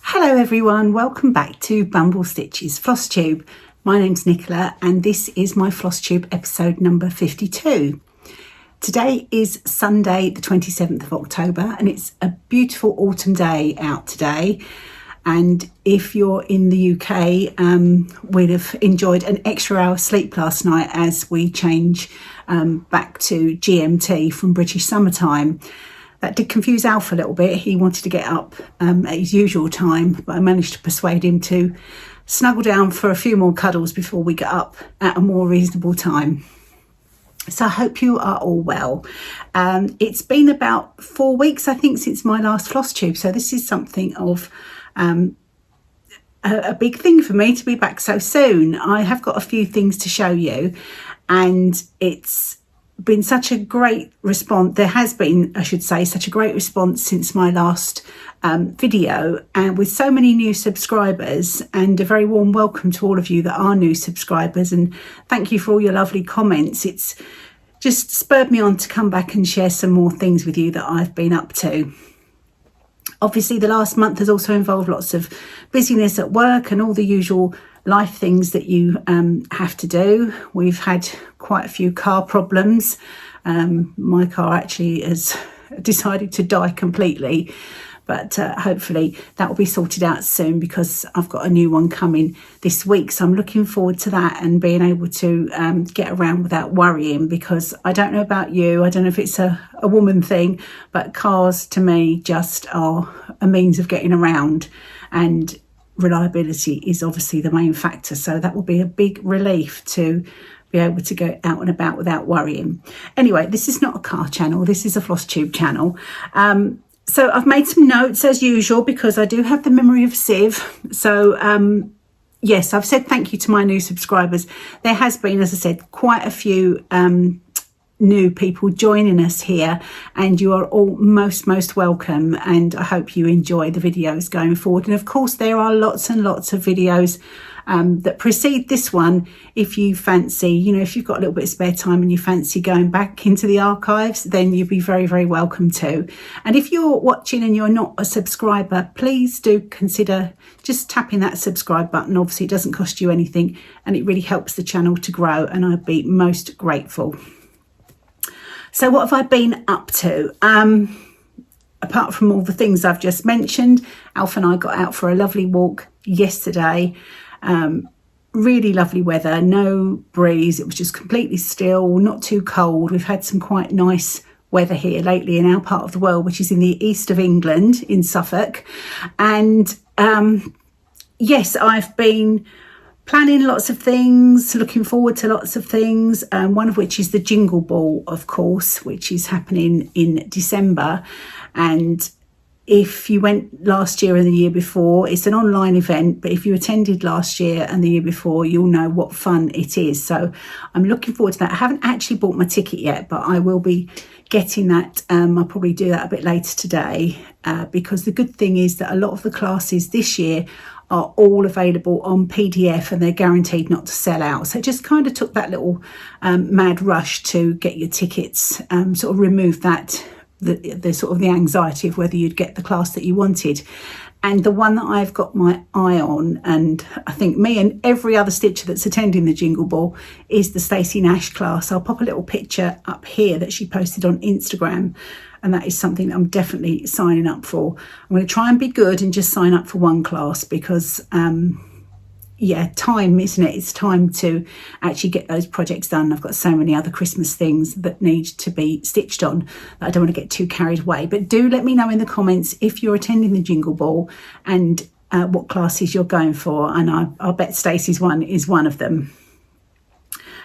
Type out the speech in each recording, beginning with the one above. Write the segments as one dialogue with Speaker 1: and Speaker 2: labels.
Speaker 1: Hello everyone, welcome back to Bumble Stitch's Flosstube. My name's Nicola and this is my Flosstube episode number 52. Today is Sunday the 27th of October and it's a beautiful autumn day out today. And if you're in the UK, we'd have enjoyed an extra hour sleep last night as we change back to GMT from British summertime. That did confuse Alf a little bit. He wanted to get up at his usual time, but I managed to persuade him to snuggle down for a few more cuddles before we get up at a more reasonable time. So I hope you are all well. It's been about 4 weeks, I think, since my last Flosstube. So this is something of a big thing for me to be back so soon. I have got a few things to show you and it's been such a great response. There has been, I should say, such a great response since my last video, and with so many new subscribers, and a very warm welcome to all of you that are new subscribers, and thank you for all your lovely comments. It's just spurred me on to come back and share some more things with you that I've been up to. Obviously the last month has also involved lots of busyness at work and all the usual life things that you have to do. We've had quite a few car problems. My car actually has decided to die completely, but hopefully that will be sorted out soon because I've got a new one coming this week. So I'm looking forward to that and being able to get around without worrying, because I don't know about you, I don't know if it's a woman thing, but cars to me just are a means of getting around, and reliability is obviously the main factor. So that will be a big relief to be able to go out and about without worrying. Anyway, this is not a car channel, this is a Flosstube channel. So I've made some notes as usual because I do have the memory of a sieve. So yes, I've said thank you to my new subscribers. There has been, as I said, quite a few new people joining us here, and you are all most welcome, and I hope you enjoy the videos going forward. And of course there are lots and lots of videos that precede this one. If you fancy, you know, if you've got a little bit of spare time and you fancy going back into the archives, then you'll be very welcome to. And if you're watching and you're not a subscriber, please do consider just tapping that subscribe button. Obviously it doesn't cost you anything and it really helps the channel to grow, and I'd be most grateful. So what have I been up to? Apart from all the things I've just mentioned, Alf and I got out for a lovely walk yesterday. Really lovely weather, no breeze. It was just completely still, not too cold. We've had some quite nice weather here lately in our part of the world, which is in the east of England, in Suffolk. And yes, I've been planning lots of things, looking forward to lots of things, one of which is the Jingle Ball, of course, which is happening in December. And if you went last year and the year before, it's an online event, but if you attended last year and the year before, you'll know what fun it is. So I'm looking forward to that. I haven't actually bought my ticket yet, but I will be getting that. I'll probably do that a bit later today, because the good thing is that a lot of the classes this year are all available on PDF and they're guaranteed not to sell out. So it just kind of took that little mad rush to get your tickets, sort of remove that, the sort of the anxiety of whether you'd get the class that you wanted. And the one that I've got my eye on, and I think me and every other Stitcher that's attending the Jingle Ball, is the Stacey Nash class. I'll pop a little picture up here that she posted on Instagram, and that is something that I'm definitely signing up for. I'm going to try and be good and just sign up for one class, because yeah, time, isn't it? It's time to actually get those projects done. I've got so many other Christmas things that need to be stitched on that I don't want to get too carried away. But do let me know in the comments if you're attending the Jingle Ball and what classes you're going for. And I'll bet Stacey's one is one of them.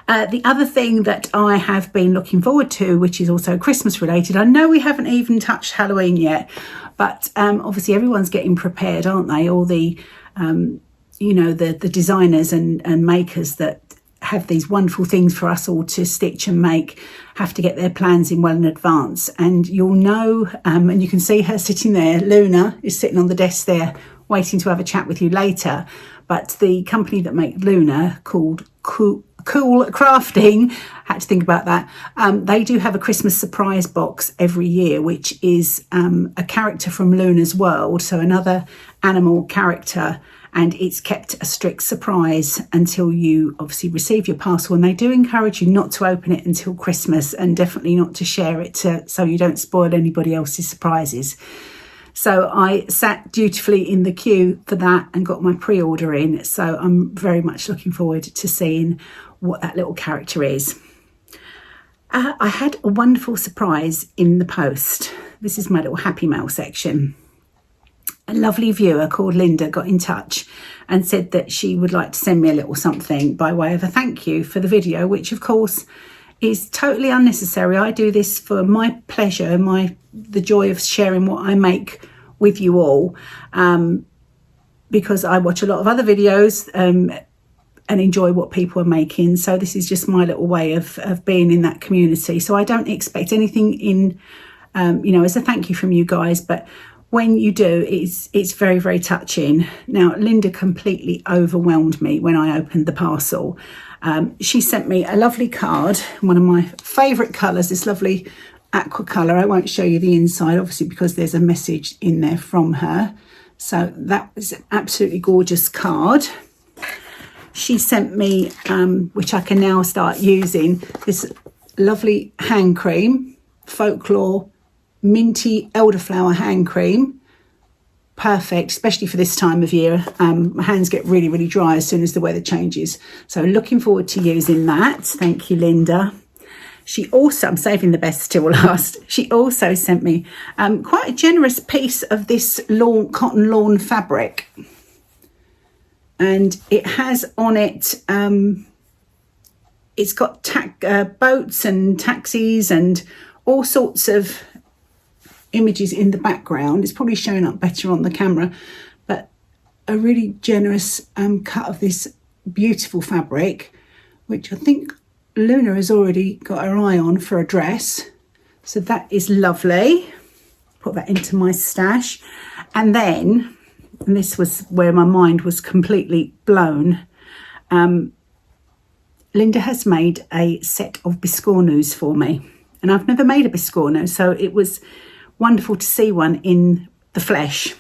Speaker 1: The other thing that I have been looking forward to, which is also Christmas related, I know we haven't even touched Halloween yet, but obviously everyone's getting prepared, aren't they? All the the designers and makers that have these wonderful things for us all to stitch and make have to get their plans in well in advance. And you'll know, and you can see her sitting there, Luna is sitting on the desk there waiting to have a chat with you later. But the company that make Luna, called Cool Crafting, had to think about that. They do have a Christmas surprise box every year, which is a character from Luna's world, so another animal character, and it's kept a strict surprise until you obviously receive your parcel. And they do encourage you not to open it until Christmas, and definitely not to share it so you don't spoil anybody else's surprises. So I sat dutifully in the queue for that and got my pre-order in. So I'm very much looking forward to seeing what that little character is. I had a wonderful surprise in the post. This is my little happy mail section. A lovely viewer called Linda got in touch and said that she would like to send me a little something by way of a thank you for the video, which of course is totally unnecessary. I do this for my pleasure, the joy of sharing what I make with you all, because I watch a lot of other videos and enjoy what people are making. So this is just my little way of being in that community. So I don't expect anything in, as a thank you from you guys, but when you do, it's very, very touching. Now, Linda completely overwhelmed me when I opened the parcel. She sent me a lovely card, one of my favourite colours, this lovely aqua colour. I won't show you the inside, obviously, because there's a message in there from her. So that was an absolutely gorgeous card. She sent me, which I can now start using, this lovely hand cream, Folklore Minty Elderflower hand cream. Perfect, especially for this time of year. My hands get really, really dry as soon as the weather changes. So looking forward to using that. Thank you, Linda. She also, I'm saving the best till last, she also sent me quite a generous piece of this cotton lawn fabric. And it has on it, it's got boats and taxis and all sorts of images in the background. It's probably showing up better on the camera, but a really generous cut of this beautiful fabric, which I think Luna has already got her eye on for a dress. So that is lovely. Put that into my stash. And then, and this was where my mind was completely blown, Linda has made a set of biscornus for me. And I've never made a biscornu, so it was wonderful to see one in the flesh.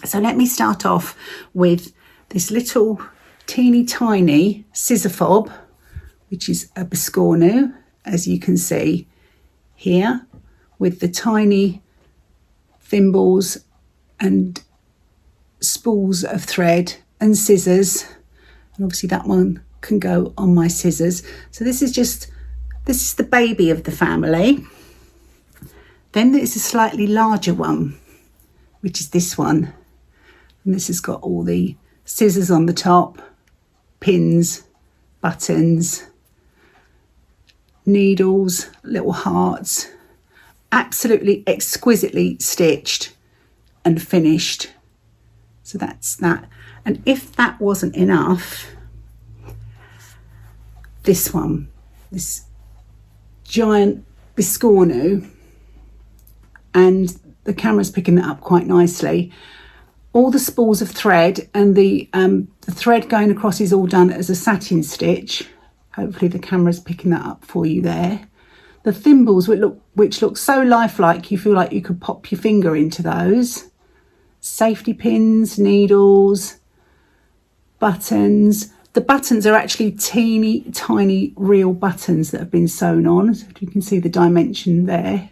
Speaker 1: So let me start off with this little teeny tiny scissor fob, which is a biscornu, as you can see here, with the tiny thimbles and spools of thread and scissors. And obviously that one can go on my scissors. So this is the baby of the family. Then there's a slightly larger one, which is this one. And this has got all the scissors on the top, pins, buttons, needles, little hearts. Absolutely exquisitely stitched and finished. So that's that. And if that wasn't enough, this one, this giant biscornu, and the camera's picking that up quite nicely. All the spools of thread and the thread going across is all done as a satin stitch. Hopefully the camera's picking that up for you there. The thimbles, which look so lifelike, you feel like you could pop your finger into those. Safety pins, needles, buttons. The buttons are actually teeny tiny real buttons that have been sewn on. So if you can see the dimension there.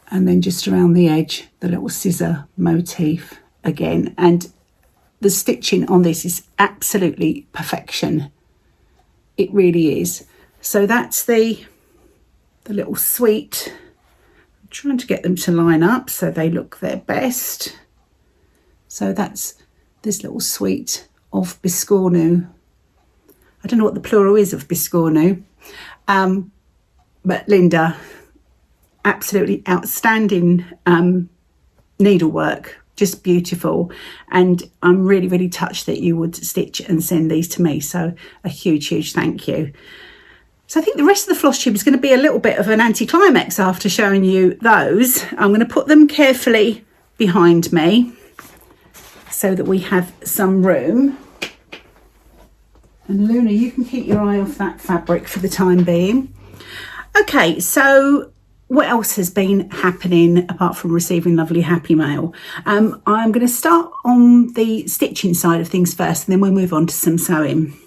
Speaker 1: And then just around the edge, the little scissor motif again. And the stitching on this is absolutely perfection. It really is. So that's the little suite. I'm trying to get them to line up so they look their best. So that's this little suite of biscornu. I don't know what the plural is of biscornu, but Linda, absolutely outstanding needlework, just beautiful. And I'm really, really touched that you would stitch and send these to me. So a huge, huge thank you. So I think the rest of the floss tube is going to be a little bit of an anticlimax after showing you those. I'm going to put them carefully behind me so that we have some room. And Luna, you can keep your eye off that fabric for the time being. Okay, so what else has been happening apart from receiving lovely happy mail? I'm going to start on the stitching side of things first, and then we'll move on to some sewing.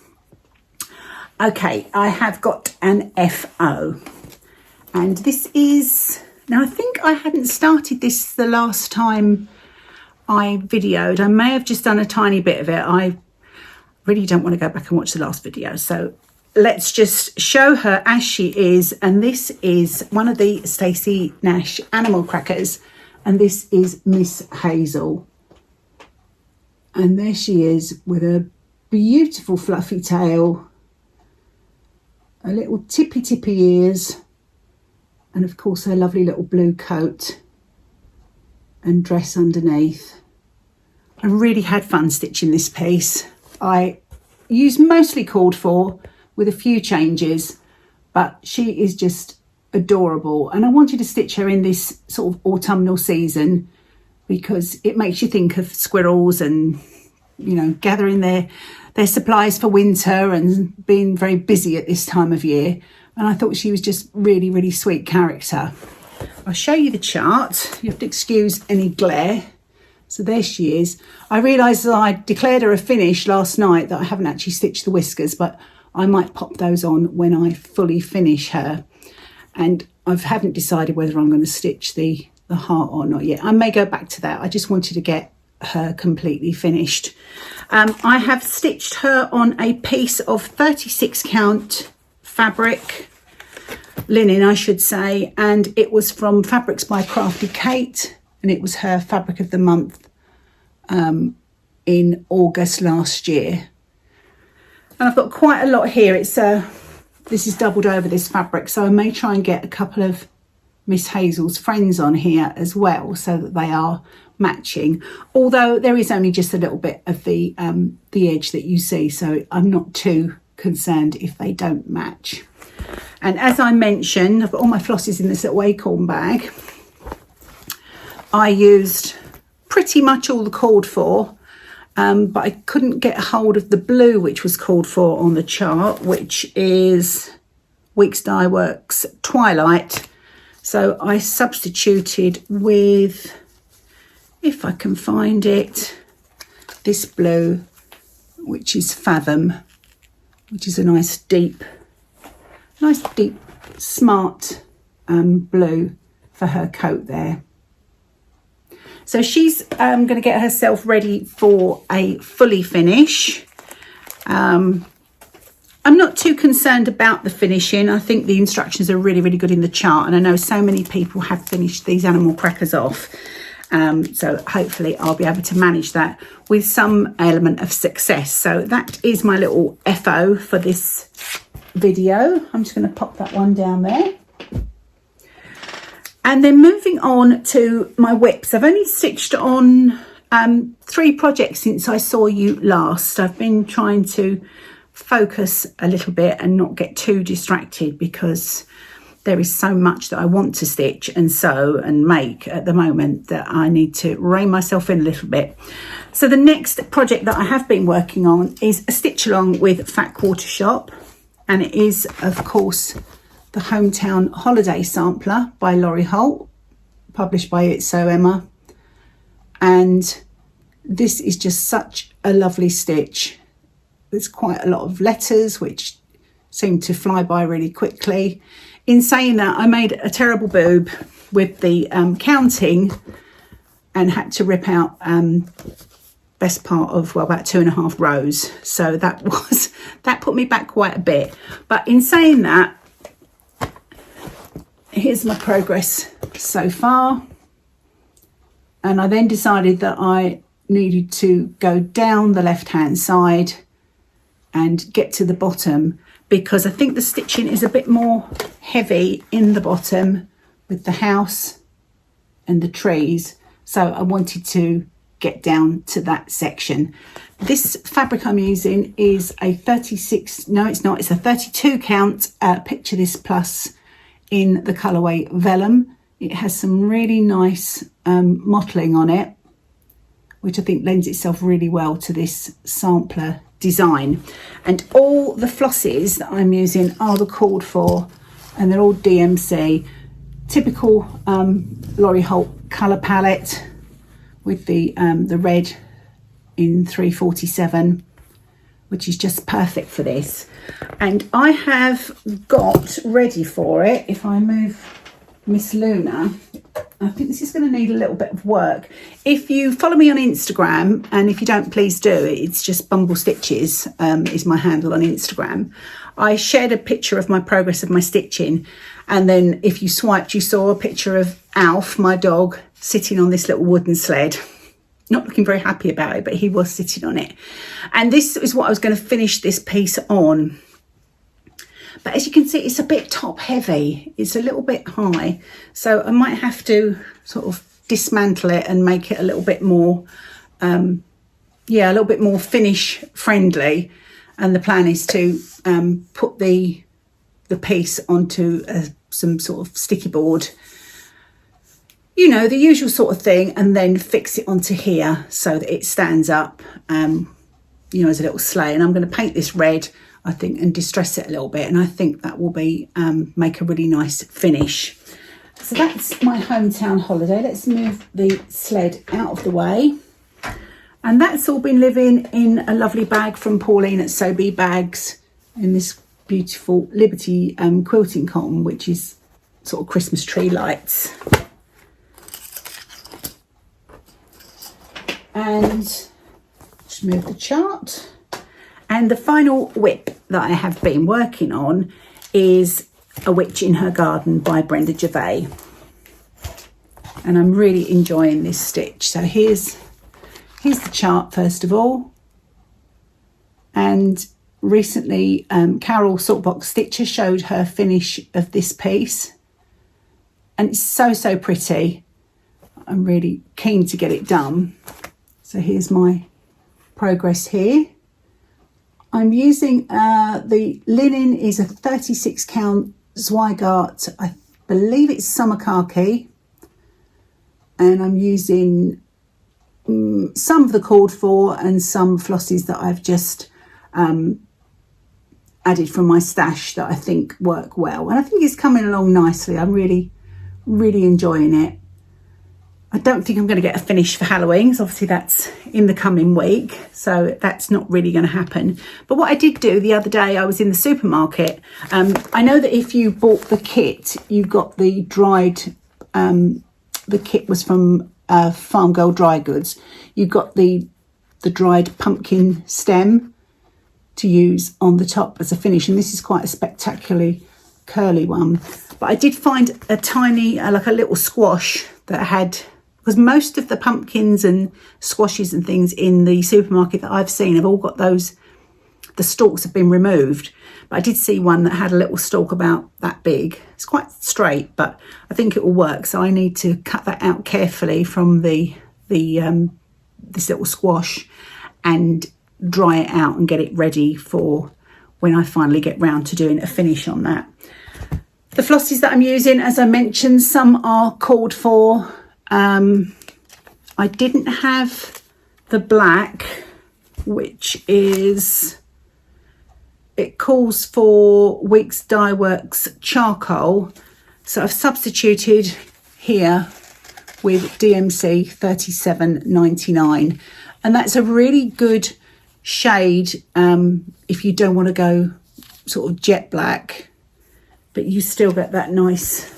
Speaker 1: Okay, I have got an FO, and this is, now I think I hadn't started this the last time I videoed. I may have just done a tiny bit of it. I really don't want to go back and watch the last video, so let's just show her as she is. And this is one of the Stacey Nash animal crackers, and this is Miss Hazel, and there she is with a beautiful fluffy tail, a little tippy ears, and of course her lovely little blue coat and dress underneath. I really had fun stitching this piece. I used mostly called for with a few changes, but she is just adorable. And I wanted to stitch her in this sort of autumnal season because it makes you think of squirrels and, you know, gathering their supplies for winter and being very busy at this time of year. And I thought she was just really, really sweet character. I'll show you the chart. You have to excuse any glare. So there she is. I realised that I declared her a finish last night, that I haven't actually stitched the whiskers, but I might pop those on when I fully finish her. And I haven't decided whether I'm going to stitch the heart or not yet. I may go back to that. I just wanted to get her completely finished. I have stitched her on a piece of 36 count fabric, linen I should say, and it was from Fabrics by Crafty Kate, and it was her fabric of the month in August last year. And I've got quite a lot here. It's this is doubled over this fabric, so I may try and get a couple of Miss Hazel's friends on here as well, so that they are matching, although there is only just a little bit of the edge that you see, so I'm not too concerned if they don't match. And as I mentioned, I've got all my flosses in this little acorn bag. I used pretty much all the called for, but I couldn't get hold of the blue which was called for on the chart, which is Weeks Dye Works Twilight. So I substituted with, if I can find it, this blue, which is Fathom, which is a nice deep, smart blue for her coat there. So she's going to get herself ready for a fully finish. I'm not too concerned about the finishing. I think the instructions are really, really good in the chart, and I know so many people have finished these animal crackers off. So hopefully I'll be able to manage that with some element of success. So that is my little FO for this video. I'm just going to pop that one down there. And then moving on to my whips. I've only stitched on 3 projects since I saw you last. I've been trying to focus a little bit and not get too distracted because there is so much that I want to stitch and sew and make at the moment that I need to rein myself in a little bit. So the next project that I have been working on is a stitch along with Fat Quarter Shop, and it is of course the Hometown Holiday Sampler by Laurie Holt, published by It's So Emma. And this is just such a lovely stitch. There's quite a lot of letters which seem to fly by really quickly. In saying that, I made a terrible boob with the counting and had to rip out best part of, well, about 2.5 rows. So that put me back quite a bit. But in saying that, here's my progress so far. And I then decided that I needed to go down the left hand side and get to the bottom, because I think the stitching is a bit more heavy in the bottom with the house and the trees. So I wanted to get down to that section. This fabric I'm using is a 36, no it's not, it's a 32 count Picture This Plus in the colourway Vellum. It has some really nice mottling on it, which I think lends itself really well to this sampler design. And all the flosses that I'm using are the called for, and they're all DMC. Typical Laurie Holt colour palette with the red in 347, which is just perfect for this. And I have got ready for it, if I move Miss Luna, I think this is going to need a little bit of work. If you follow me on Instagram, and if you don't, please do, it's just Bumble Stitches is my handle on Instagram. I shared a picture of my progress of my stitching, and then if you swiped, you saw a picture of Alf, my dog, sitting on this little wooden sled. Not looking very happy about it, but he was sitting on it. And this is what I was going to finish this piece on. But as you can see, it's a bit top heavy. It's a little bit high. So I might have to sort of dismantle it and make it a little bit more, a little bit more finish friendly. And the plan is to put the piece onto some sort of sticky board, you know, the usual sort of thing, and then fix it onto here so that it stands up, you know, as a little sleigh. And I'm going to paint this red, I think, and distress it a little bit, and I think that will be make a really nice finish. So that's my hometown holiday. Let's move the sled out of the way. And that's all been living in a lovely bag from Pauline at So Be Bags in this beautiful Liberty quilting cotton, which is sort of Christmas tree lights. And just move the chart. And the final whip that I have been working on is A Witch in Her Garden by Brenda Gervais. And I'm really enjoying this stitch. So here's the chart first of all. And recently Carol Saltbox Stitcher showed her finish of this piece. And it's so pretty. I'm really keen to get it done. So here's my progress here. I'm using the linen is a 36 count Zweigart, I believe it's summer khaki, and I'm using some of the called for and some flosses that I've just added from my stash that I think work well, and I think it's coming along nicely. I'm really enjoying it. I don't think I'm going to get a finish for Halloween, because obviously that's in the coming week, so that's not really going to happen. But what I did do the other day, I was in the supermarket. I know that if you bought the kit, you got the dried, the kit was from Farm Girl Dry Goods. You got the dried pumpkin stem to use on the top as a finish, and this is quite a spectacularly curly one. But I did find a tiny, like a little squash that had, because most of the pumpkins and squashes and things in the supermarket that I've seen have all got those, the stalks have been removed. But I did see one that had a little stalk about that big. It's quite straight, but I think it will work. So I need to cut that out carefully from this little squash and dry it out and get it ready for when I finally get round to doing a finish on that. The flosses that I'm using, as I mentioned, some are called for. I didn't have the black, which is, it calls for Weeks Dye Works charcoal. So I've substituted here with DMC 37.99, and that's a really good shade if you don't want to go sort of jet black, but you still get that nice,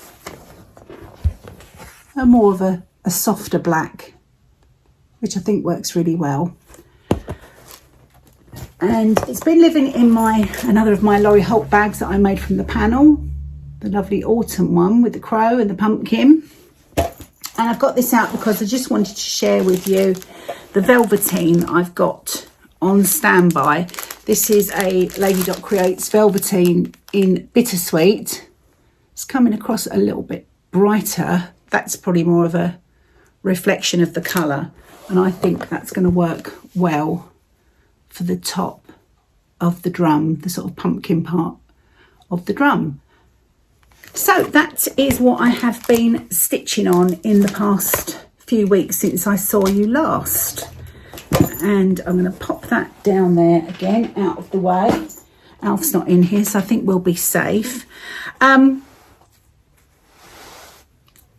Speaker 1: more of a softer black, which I think works really well. And it's been living in another of my Laurie Holt bags that I made from the panel, the lovely autumn one with the crow and the pumpkin. And I've got this out because I just wanted to share with you the velveteen I've got on standby. This is a Lady Dot Creates velveteen in Bittersweet. It's coming across a little bit brighter. That's probably more of a reflection of the colour, and I think that's going to work well for the top of the drum, the sort of pumpkin part of the drum. So that is what I have been stitching on in the past few weeks since I saw you last. And I'm going to pop that down there again, out of the way. Alf's not in here, so I think we'll be safe. I've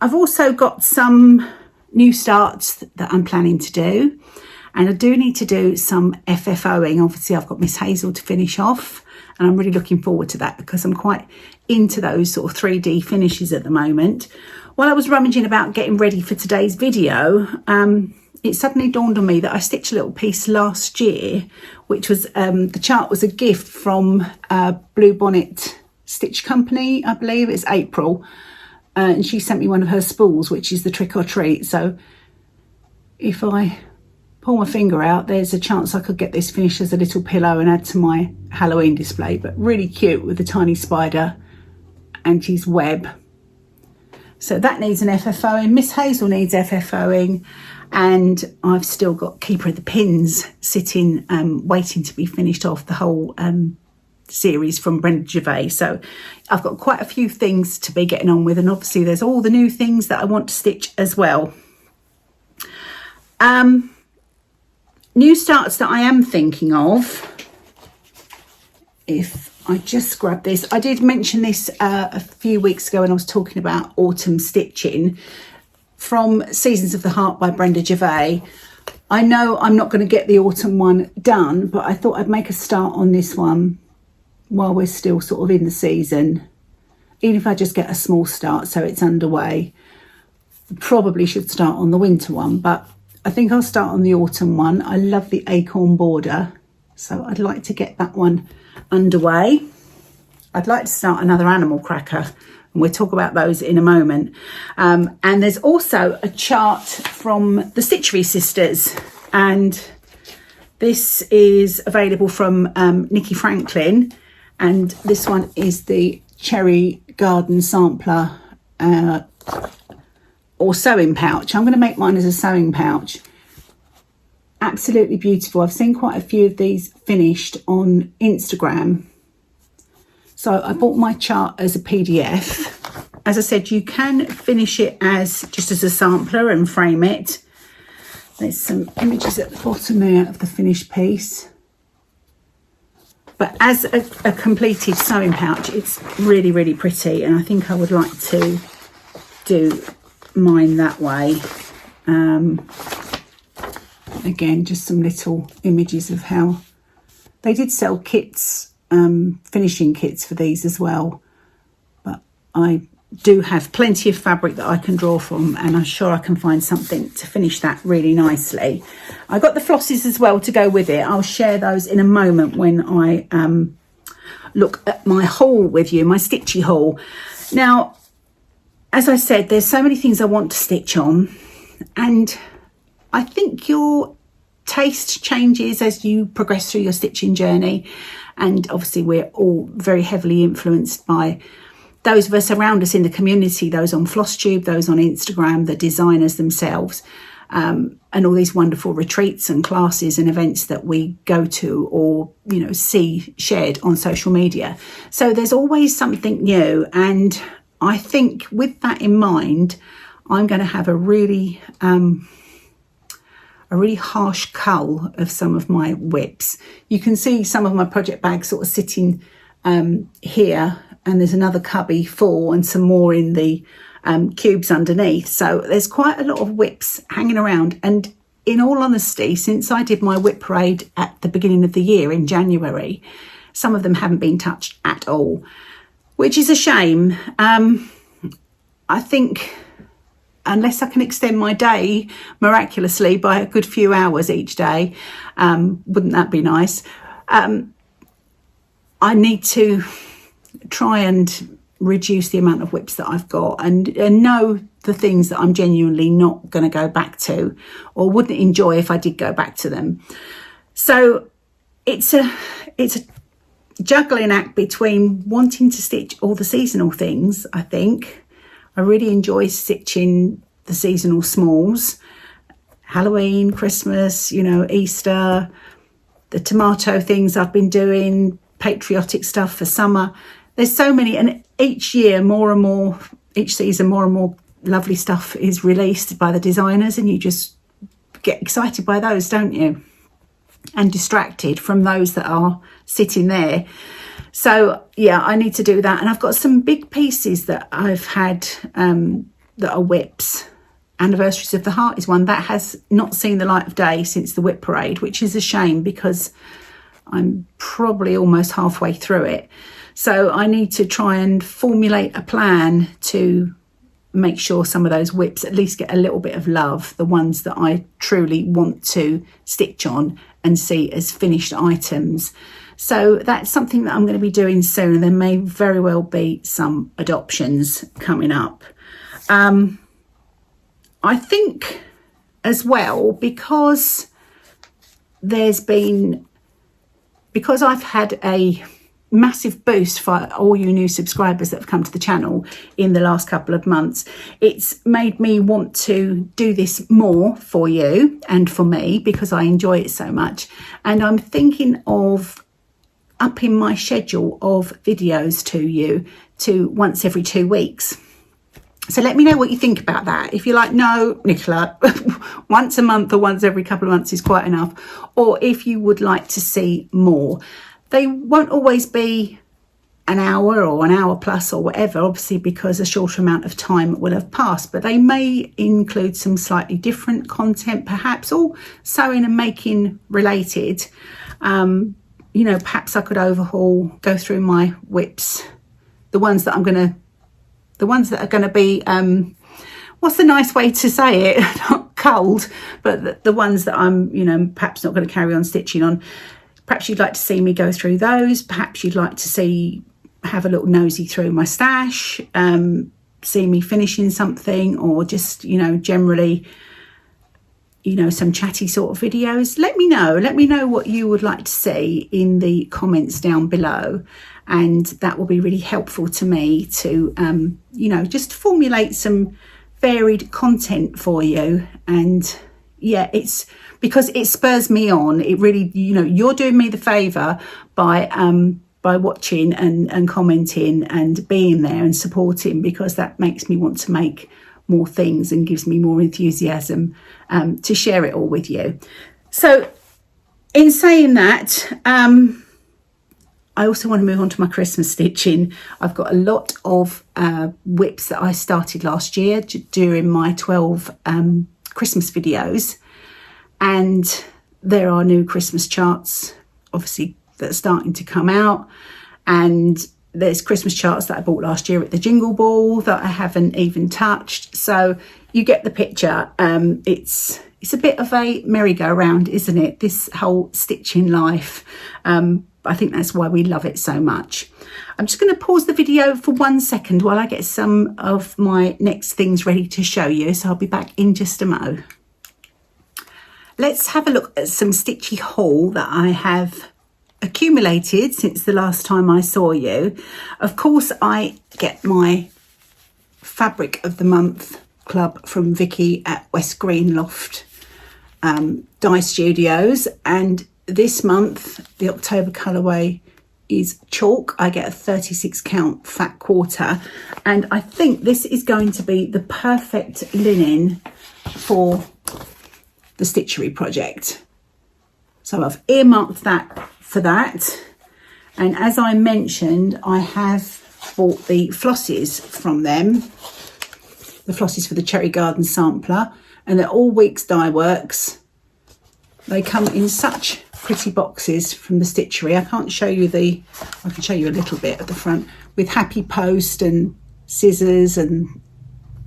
Speaker 1: also got some new starts that I'm planning to do. And I do need to do some FFOing. Obviously, I've got Miss Hazel to finish off. And I'm really looking forward to that because I'm quite into those sort of 3D finishes at the moment. While I was rummaging about getting ready for today's video, it suddenly dawned on me that I stitched a little piece last year, which was, the chart was a gift from Blue Bonnet Stitch Company, I believe. It's April. And she sent me one of her spools, which is the Trick or Treat. So if I pull my finger out, there's a chance I could get this finished as a little pillow and add to my Halloween display. But really cute with the tiny spider and his web. So that needs an FFOing. Miss Hazel needs FFOing. And I've still got Keeper of the Pins sitting, waiting to be finished off, the whole series from Brenda Gervais. So I've got quite a few things to be getting on with. And obviously there's all the new things that I want to stitch as well. New starts that I am thinking of, if I just grab this. I did mention this a few weeks ago when I was talking about autumn stitching, from Seasons of the Heart by Brenda Gervais. I know I'm not going to get the autumn one done, but I thought I'd make a start on this one while we're still sort of in the season. Even if I just get a small start so it's underway. Probably should start on the winter one, but I think I'll start on the autumn one. I love the acorn border, so I'd like to get that one underway. I'd like to start another animal cracker, and we'll talk about those in a moment. And there's also a chart from the Stitchery Sisters, and this is available from Nikki Franklin, and this one is the Cherry Garden Sampler or sewing pouch. I'm going to make mine as a sewing pouch. Absolutely beautiful. I've seen quite a few of these finished on Instagram. So I bought my chart as a PDF. As I said, you can finish it as just as a sampler and frame it. There's some images at the bottom there of the finished piece. But as a completed sewing pouch, it's really, really pretty. And I think I would like to do mine that way. Again, just some little images of how they did sell kits, finishing kits for these as well, but I do have plenty of fabric that I can draw from, and I'm sure I can find something to finish that really nicely. I got the flosses as well to go with it. I'll share those in a moment when I look at my haul with you, my Stitchy haul. Now, as I said, there's so many things I want to stitch on, and I think your taste changes as you progress through your stitching journey. And obviously we're all very heavily influenced by those of us around us in the community, those on Flosstube, those on Instagram, the designers themselves, and all these wonderful retreats and classes and events that we go to or, you know, see shared on social media. So there's always something new, and I think with that in mind, I'm going to have a really harsh cull of some of my whips. You can see some of my project bags sort of sitting here, and there's another cubby full and some more in the cubes underneath. So there's quite a lot of whips hanging around. And in all honesty, since I did my whip parade at the beginning of the year in January, some of them haven't been touched at all, which is a shame. I think unless I can extend my day miraculously by a good few hours each day, wouldn't that be nice? I need to try and reduce the amount of whips that I've got, and know the things that I'm genuinely not going to go back to or wouldn't enjoy if I did go back to them. So it's a juggling act between wanting to stitch all the seasonal things. I think I really enjoy stitching the seasonal smalls, Halloween, Christmas, Easter, the tomato things I've been doing, patriotic stuff for summer. There's so many, and each year each season more and more lovely stuff is released by the designers, and you just get excited by those, don't you? And distracted from those that are sitting there. So yeah, I need to do that. And I've got some big pieces that I've had that are whips. Anniversaries of the Heart is one that has not seen the light of day since the whip parade, which is a shame because I'm probably almost halfway through it. So I need to try and formulate a plan to make sure some of those whips at least get a little bit of love, the ones that I truly want to stitch on and see as finished items. So that's something that I'm going to be doing soon, and there may very well be some adoptions coming up. I think as well, because I've had a massive boost for all you new subscribers that have come to the channel in the last couple of months, it's made me want to do this more for you and for me because I enjoy it so much. And I'm thinking of upping my schedule of videos to you to once every 2 weeks. So let me know what you think about that. If you're like, no, Nicola, once a month or once every couple of months is quite enough. Or if you would like to see more. They won't always be an hour or an hour plus or whatever, obviously, because a shorter amount of time will have passed. But they may include some slightly different content, perhaps, all sewing and making related. Perhaps I could go through my whips, the ones that are going to be, what's the nice way to say it? Not cold, but the ones that I'm, perhaps not going to carry on stitching on. Perhaps you'd like to see me go through those. Perhaps you'd like to have a little nosy through my stash, see me finishing something, or just, generally, some chatty sort of videos. Let me know what you would like to see in the comments down below. And that will be really helpful to me to, just formulate some varied content for you. And yeah, it's because it spurs me on. It really, you're doing me the favour by watching and commenting and being there and supporting, because that makes me want to make more things and gives me more enthusiasm to share it all with you. So in saying that, I also want to move on to my Christmas stitching. I've got a lot of whips that I started last year during my 12 Christmas videos, and there are new Christmas charts obviously that are starting to come out, and there's Christmas charts that I bought last year at the Jingle Ball that I haven't even touched. So you get the picture. It's a bit of a merry-go-round, isn't it, this whole stitching life? I think that's why we love it so much. I'm just going to pause the video for 1 second while I get some of my next things ready to show you. So I'll be back in just a mo. Let's have a look at some Stitchy haul that I have accumulated since the last time I saw you. Of course, I get my Fabric of the Month club from Vicky at West Green Loft Dye Studios, and this month the October colourway is chalk. I get a 36 count fat quarter, and I think this is going to be the perfect linen for the Stitchery project. So I've earmarked that for that. And as I mentioned, I have bought the flosses from them, the flosses for the Cherry Garden sampler, and they're all Weeks Dye Works. They come in such pretty boxes from the Stitchery. I can show you a little bit at the front with happy post and scissors and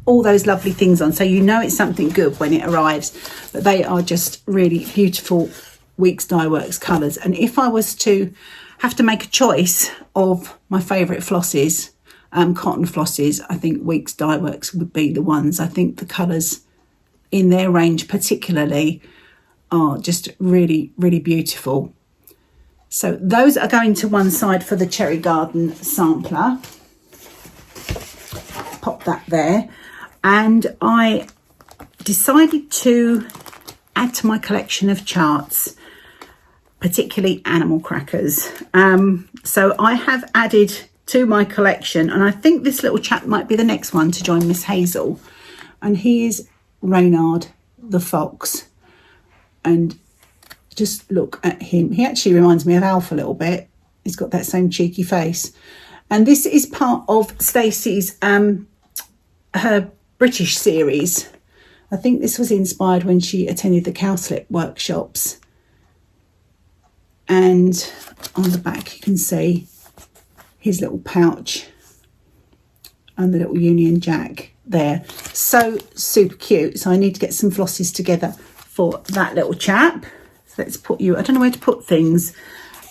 Speaker 1: all those lovely things on, so you know it's something good when it arrives. But they are just really beautiful Weeks Dye Works colours. And if I was to have to make a choice of my favourite flosses, cotton flosses, I think Weeks Dye Works would be the ones. I think the colours in their range particularly are just really, really beautiful. So those are going to one side for the Cherry Garden sampler. Pop that there. And I decided to add to my collection of charts, particularly animal crackers. So I have added to my collection, and I think this little chap might be the next one to join Miss Hazel. And he is Reynard the fox. And just look at him. He actually reminds me of Alf a little bit. He's got that same cheeky face. And this is part of Stacey's, her British series. I think this was inspired when she attended the cowslip workshops. And on the back you can see his little pouch and the little Union Jack there. So super cute. So I need to get some flosses together for that little chap. So let's put you, I don't know where to put things.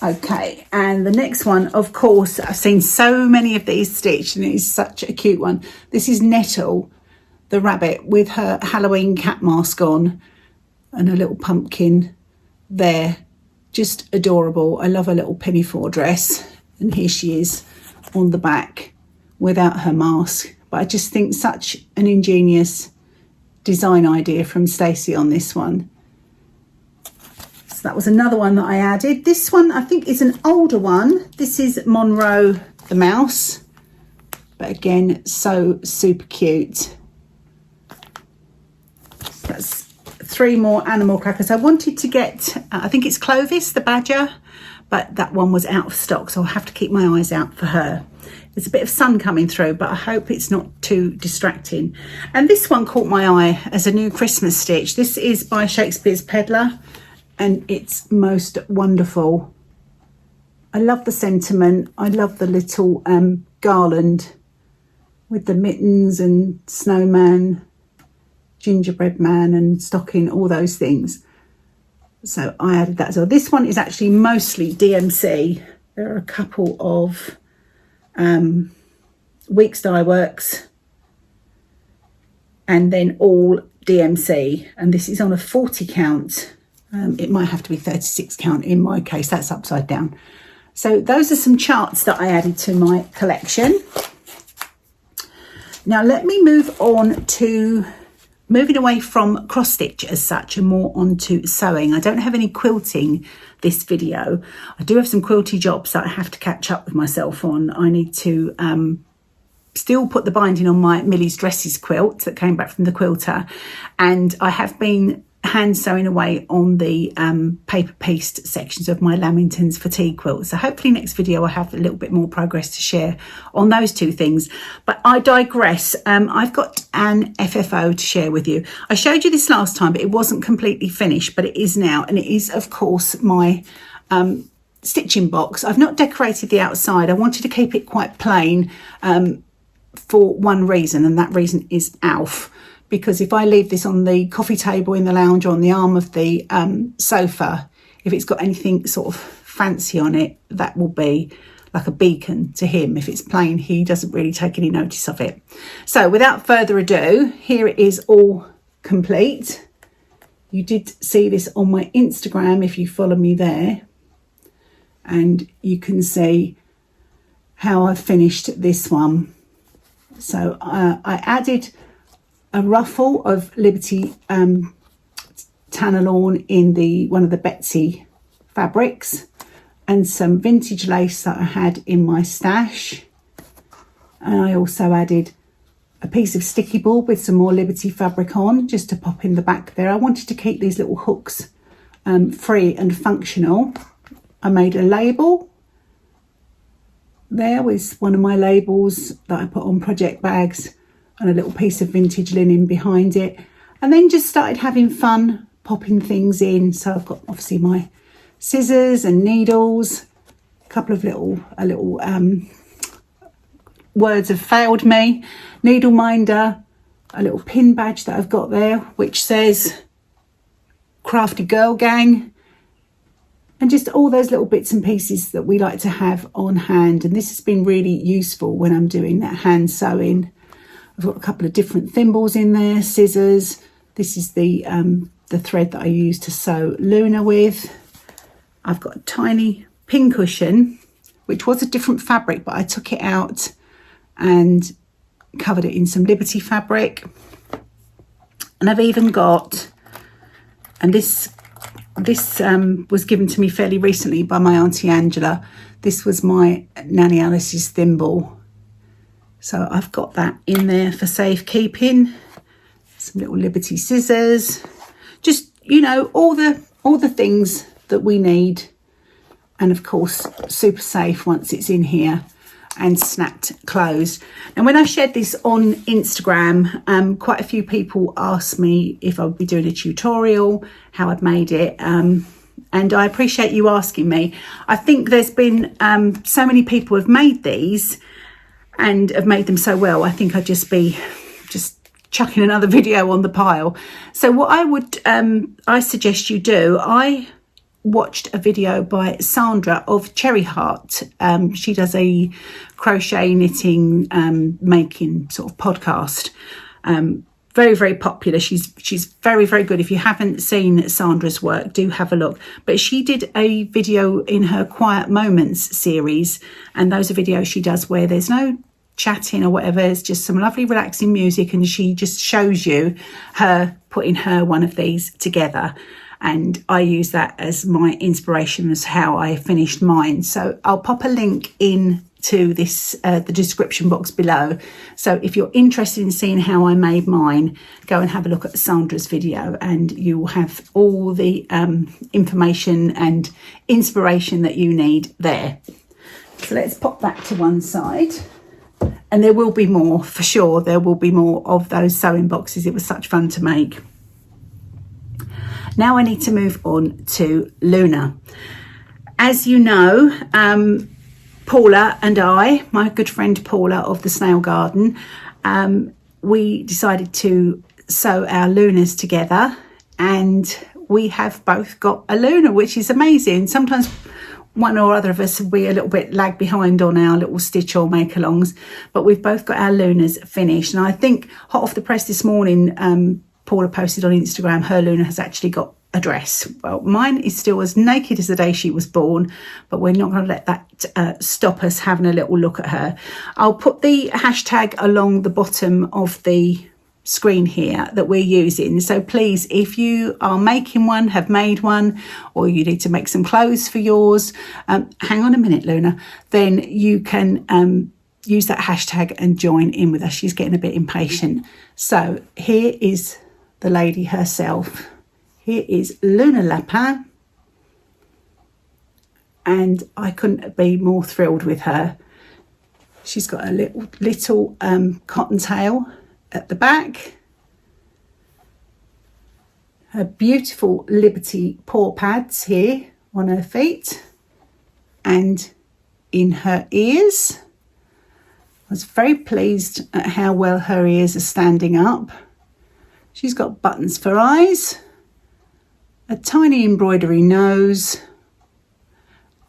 Speaker 1: Okay, and the next one, of course, I've seen so many of these stitched, and it is such a cute one. This is Nettle, the rabbit, with her Halloween cat mask on and a little pumpkin there. Just adorable. I love her little pinafore dress. And here she is on the back without her mask. But I just think such an ingenious design idea from Stacey on this one. So that was another one that I added. This one I think is an older one. This is Monroe the mouse. But again, so super cute. That's 3 more animal crackers. I wanted to get, I think it's Clovis the badger, but that one was out of stock, so I'll have to keep my eyes out for her. There's a bit of sun coming through, but I hope it's not too distracting. And this one caught my eye as a new Christmas stitch. This is by Shakespeare's Peddler, and it's most wonderful. I love the sentiment. I love the little garland with the mittens and snowman, gingerbread man and stocking, all those things. So I added that as well. This one is actually mostly DMC. There are a couple of Weeks Dye Works and then all DMC, and this is on a 40 count. It might have to be 36 count in my case, that's upside down. So those are some charts that I added to my collection. Now let me move on to moving away from cross stitch as such and more onto sewing. I don't have any quilting this video. I do have some quilty jobs that I have to catch up with myself on. I need to still put the binding on my Millie's Dresses quilt that came back from the quilter, and I have been hand sewing away on the paper pieced sections of my Lamingtons fatigue quilt. So hopefully next video I'll have a little bit more progress to share on those two things. But I digress. I've got an FFO to share with you. I showed you this last time, but it wasn't completely finished, but it is now. And it is, of course, my stitching box. I've not decorated the outside. I wanted to keep it quite plain for one reason, and that reason is Alf. Because if I leave this on the coffee table in the lounge or on the arm of the sofa, if it's got anything sort of fancy on it, that will be like a beacon to him. If it's plain, he doesn't really take any notice of it. So without further ado, here it is all complete. You did see this on my Instagram if you follow me there. And you can see how I finished this one. So I added a ruffle of Liberty Tannerlawn in one of the Betsy fabrics, and some vintage lace that I had in my stash. And I also added a piece of sticky ball with some more Liberty fabric on, just to pop in the back there. I wanted to keep these little hooks free and functional. I made a label there with one of my labels that I put on project bags, and a little piece of vintage linen behind it, and then just started having fun popping things in. So I've got obviously my scissors and needles, a couple of little words have failed me, needle minder, a little pin badge that I've got there which says Crafty Girl Gang, and just all those little bits and pieces that we like to have on hand. And this has been really useful when I'm doing that hand sewing. I've got a couple of different thimbles in there, scissors. This is the thread that I use to sew Luna with. I've got a tiny pincushion, which was a different fabric, but I took it out and covered it in some Liberty fabric. And I've even got, and this was given to me fairly recently by my Auntie Angela. This was my Nanny Alice's thimble. So I've got that in there for safekeeping. Some little Liberty scissors. Just, you know, all the things that we need. And of course, super safe once it's in here and snapped closed. And when I shared this on Instagram, quite a few people asked me if I would be doing a tutorial, how I'd made it. And I appreciate you asking me. I think there's been so many people have made these and have made them so well. I think I'd just be chucking another video on the pile. So what I suggest you do, I watched a video by Sandra of Cherry Heart. She does a crochet knitting making sort of podcast. Very, very popular. She's very, very good. If you haven't seen Sandra's work, do have a look. But she did a video in her Quiet Moments series, and those are videos she does where there's no chatting or whatever. It's just some lovely relaxing music, and she just shows you her putting her one of these together. And I use that as my inspiration as how I finished mine. So I'll pop a link in to this the description box below. So if you're interested in seeing how I made mine, go and have a look at Sandra's video, and you will have all the information and inspiration that you need there. So let's pop that to one side. And there will be more, for sure. There will be more of those sewing boxes. It was such fun to make. Now I need to move on to Luna. As you know, Paula and I, my good friend Paula of the Snail Garden, we decided to sew our Lunas together, and we have both got a Luna, which is amazing. Sometimes one or other of us will be a little bit lag behind on our little stitch or make alongs, but we've both got our Lunas finished. And I think hot off the press this morning, Paula posted on Instagram her Luna has actually got a dress. Well, mine is still as naked as the day she was born, but we're not going to let that stop us having a little look at her. I'll put the hashtag along the bottom of the screen here that we're using. So please, if you are making one, have made one, or you need to make some clothes for yours, hang on a minute, Luna, then you can use that hashtag and join in with us. She's getting a bit impatient. So here is the lady herself. Here is Luna Lapin, and I couldn't be more thrilled with her. She's got a little cottontail at the back, her beautiful Liberty paw pads here on her feet and in her ears. I was very pleased at how well her ears are standing up. She's got buttons for eyes, a tiny embroidery nose,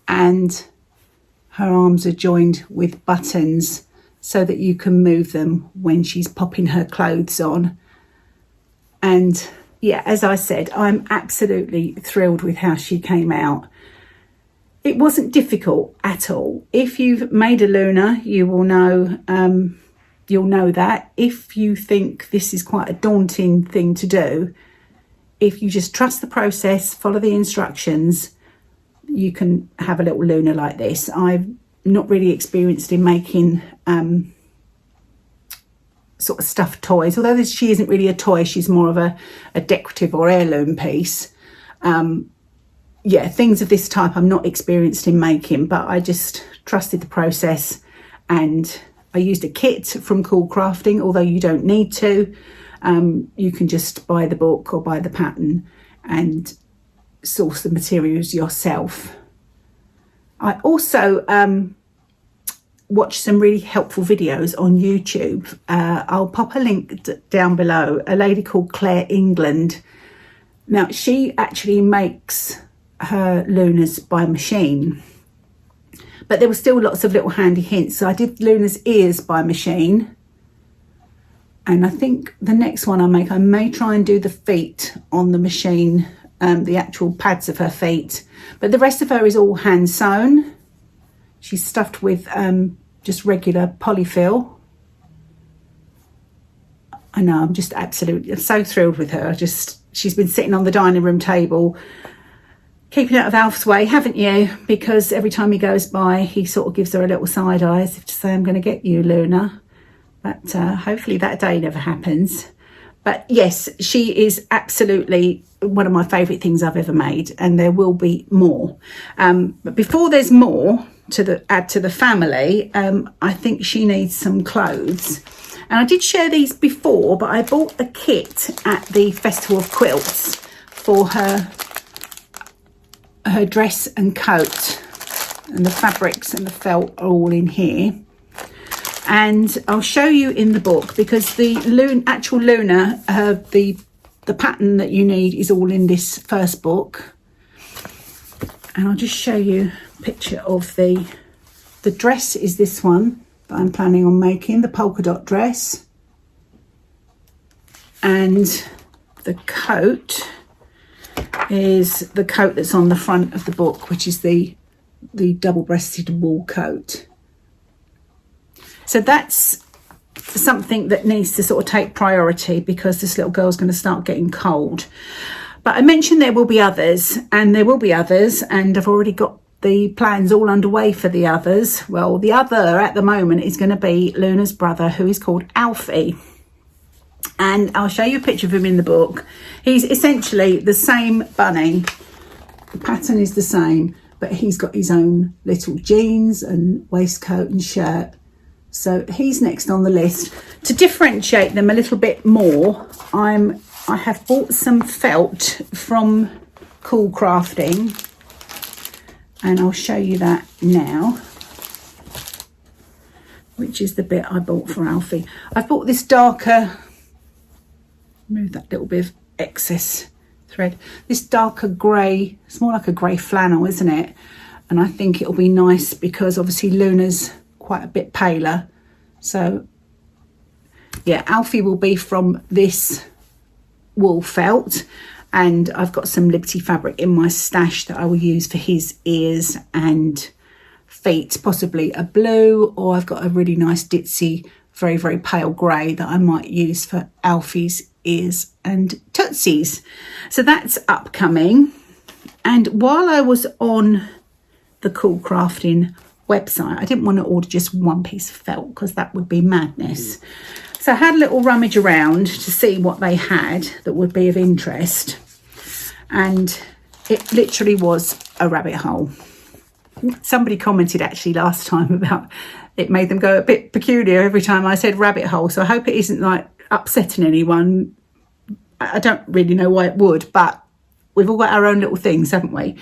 Speaker 1: and her arms are joined with buttons so that you can move them when she's popping her clothes on. And yeah, as I said, I'm absolutely thrilled with how she came out. It wasn't difficult at all. If you've made a Luna, you will know that. If you think this is quite a daunting thing to do, if you just trust the process, follow the instructions, you can have a little Luna like this. I've not really experienced in making sort of stuffed toys, although she isn't really a toy, she's more of a decorative or heirloom piece. Yeah, things of this type I'm not experienced in making, but I just trusted the process, and I used a kit from Cool Crafting, although you don't need to. You can just buy the book or buy the pattern and source the materials yourself. I also watched some really helpful videos on YouTube. I'll pop a link down below. A lady called Claire England. Now, she actually makes her Luna's by machine. But there were still lots of little handy hints. So I did Luna's ears by machine. And I think the next one I may try and do the feet on the machine, the actual pads of her feet. But the rest of her is all hand sewn. She's stuffed with just regular polyfill. I know, I'm so thrilled with her. She's been sitting on the dining room table, keeping out of Alf's way, haven't you? Because every time he goes by, he sort of gives her a little side eye as if to say, I'm going to get you, Luna. But hopefully that day never happens. But yes, she is absolutely one of my favourite things I've ever made, and there will be more. But before there's more to add to the family, I think she needs some clothes. And I did share these before, but I bought a kit at the Festival of Quilts for her dress and coat, and the fabrics and the felt are all in here. And I'll show you in the book, because the actual Luna, the pattern that you need is all in this first book. And I'll just show you a picture of the dress is this one that I'm planning on making, the polka dot dress. And the coat is the coat that's on the front of the book, which is the double-breasted wool coat. So that's something that needs to sort of take priority, because this little girl's going to start getting cold. But I mentioned there will be others, and I've already got the plans all underway for the others. Well, the other at the moment is going to be Luna's brother, who is called Alfie. And I'll show you a picture of him in the book. He's essentially the same bunny. The pattern is the same, but he's got his own little jeans and waistcoat and shirt. So he's next on the list. To differentiate them a little bit more, I have bought some felt from Cool Crafting, and I'll show you that now, which is the bit I bought for Alfie. I've bought this darker, move that little bit of excess thread, this darker grey. It's more like a grey flannel, isn't it? And I think it'll be nice because obviously Luna's quite a bit paler. So yeah, Alfie will be from this wool felt, and I've got some Liberty fabric in my stash that I will use for his ears and feet, possibly a blue, or I've got a really nice ditzy, very, very pale grey that I might use for Alfie's ears and tootsies. So that's upcoming. And while I was on the Cool Crafting website, I didn't want to order just one piece of felt because that would be madness. So I had a little rummage around to see what they had that would be of interest, and it literally was a rabbit hole. Somebody commented actually last time about it made them go a bit peculiar every time I said rabbit hole, so I hope it isn't like upsetting anyone. I don't really know why it would, but we've all got our own little things, haven't we?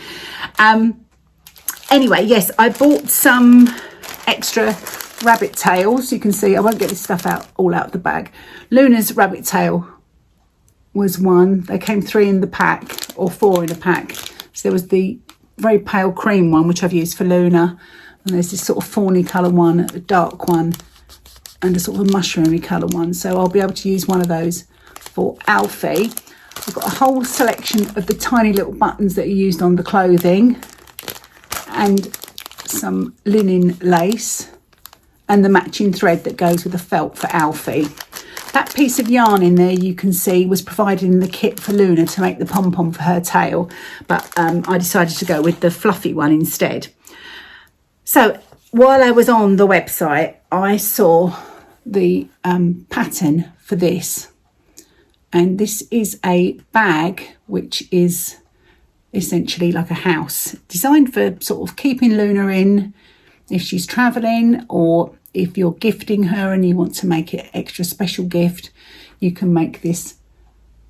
Speaker 1: Anyway, yes, I bought some extra rabbit tails. You can see I won't get this stuff all out of the bag. Luna's rabbit tail was one. They came 3 in the pack, or 4 in a pack. So there was the very pale cream one, which I've used for Luna, and there's this sort of fawny colour one, a dark one, and a sort of a mushroomy colour one. So I'll be able to use one of those for Alfie. I've got a whole selection of the tiny little buttons that are used on the clothing, and some linen lace, and the matching thread that goes with the felt for Alfie. That piece of yarn in there, you can see, was provided in the kit for Luna to make the pom-pom for her tail, but I decided to go with the fluffy one instead. So while I was on the website, I saw the pattern for this, and this is a bag which is essentially like a house, designed for sort of keeping Luna in if she's traveling, or if you're gifting her and you want to make it extra special gift. You can make this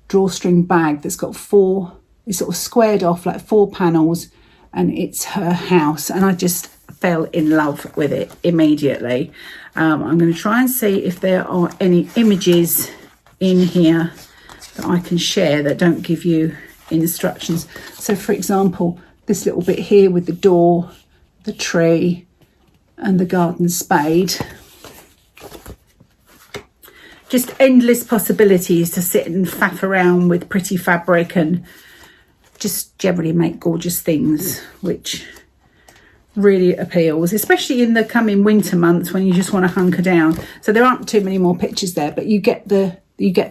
Speaker 1: drawstring bag that's got 4, it's sort of squared off like 4 panels, and it's her house, and I just fell in love with it immediately. I'm going to try and see if there are any images in here that I can share that don't give you instructions. So for example, this little bit here with the door, the tree and the garden spade. Just endless possibilities to sit and faff around with pretty fabric and just generally make gorgeous things, which really appeals, especially in the coming winter months when you just want to hunker down. So there aren't too many more pictures there, but you get the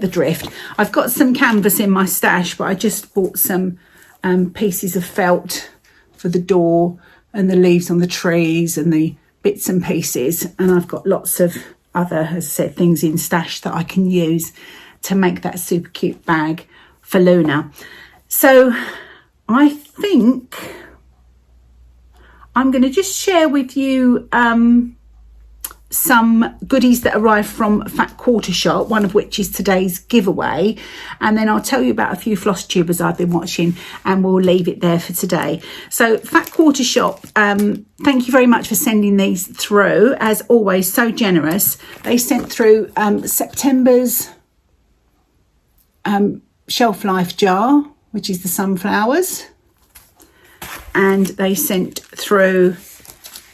Speaker 1: drift. I've got some canvas in my stash, but I just bought some pieces of felt for the door and the leaves on the trees and the bits and pieces, and I've got lots of other, as I said, things in stash that I can use to make that super cute bag for Luna. So I think I'm going to just share with you some goodies that arrived from Fat Quarter Shop, one of which is today's giveaway, and then I'll tell you about a few Flosstubers I've been watching, and we'll leave it there for today. So Fat Quarter Shop, thank you very much for sending these through, as always, so generous. They sent through September's shelf life jar, which is the sunflowers, and they sent through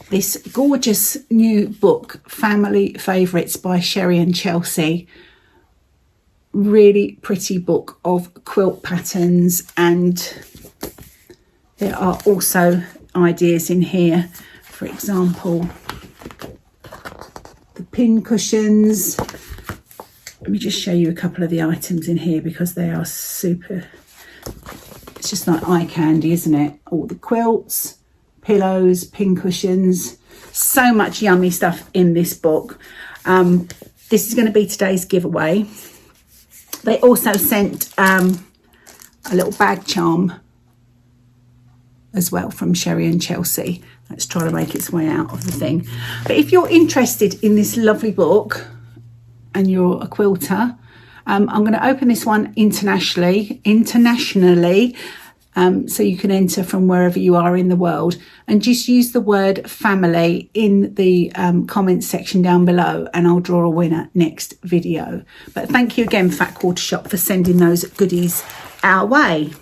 Speaker 1: this gorgeous new book, Family Favourites by Sherry and Chelsea. Really pretty book of quilt patterns, and there are also ideas in here. For example, the pin cushions. Let me just show you a couple of the items in here because they are super. It's just like eye candy, isn't it? All the quilts, pillows, pin cushions, so much yummy stuff in this book. This is going to be today's giveaway. They also sent a little bag charm as well from Sherry and Chelsea. Let's try to make its way out of the thing. But if you're interested in this lovely book and you're a quilter, I'm going to open this one internationally, so you can enter from wherever you are in the world, and just use the word family in the comments section down below, and I'll draw a winner next video. But thank you again, Fat Quarter Shop, for sending those goodies our way.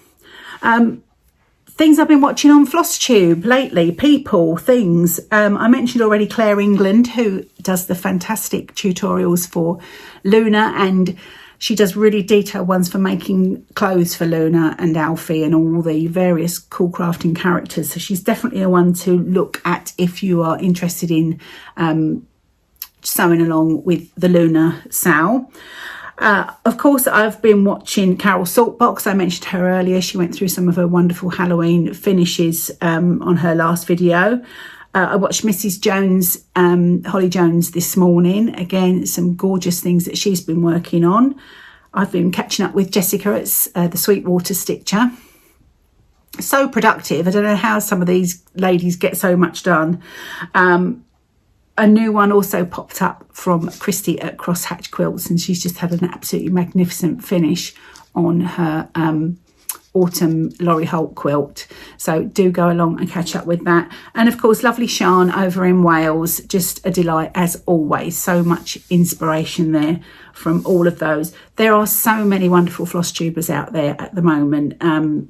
Speaker 1: Things I've been watching on Flosstube lately, people, things. I mentioned already Claire England, who does the fantastic tutorials for Luna, and she does really detailed ones for making clothes for Luna and Alfie and all the various cool crafting characters. So she's definitely a one to look at if you are interested in sewing along with the Luna Sal. Of course, I've been watching Carol Saltbox. I mentioned her earlier. She went through some of her wonderful Halloween finishes on her last video. I watched Mrs. Jones, Holly Jones, this morning. Again, some gorgeous things that she's been working on. I've been catching up with Jessica at the Sweetwater Stitcher. So productive. I don't know how some of these ladies get so much done. A new one also popped up from Christy at Crosshatch Quilts, and she's just had an absolutely magnificent finish on her autumn Laurie Holt quilt. So do go along and catch up with that. And of course, lovely Sian over in Wales, just a delight as always. So much inspiration there from all of those. There are so many wonderful Flosstubers out there at the moment.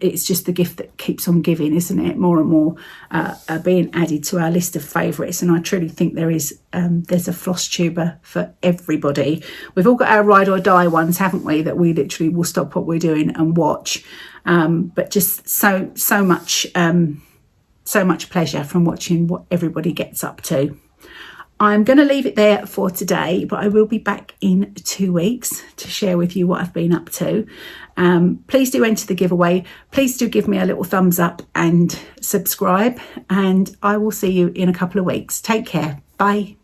Speaker 1: It's just the gift that keeps on giving, isn't it? More and more are being added to our list of favourites, and I truly think there's a Flosstuber for everybody. We've all got our ride or die ones, haven't we, that we literally will stop what we're doing and watch. But just so much pleasure from watching what everybody gets up to. I'm going to leave it there for today, but I will be back in 2 weeks to share with you what I've been up to. Please do enter the giveaway. Please do give me a little thumbs up and subscribe, and I will see you in a couple of weeks. Take care. Bye.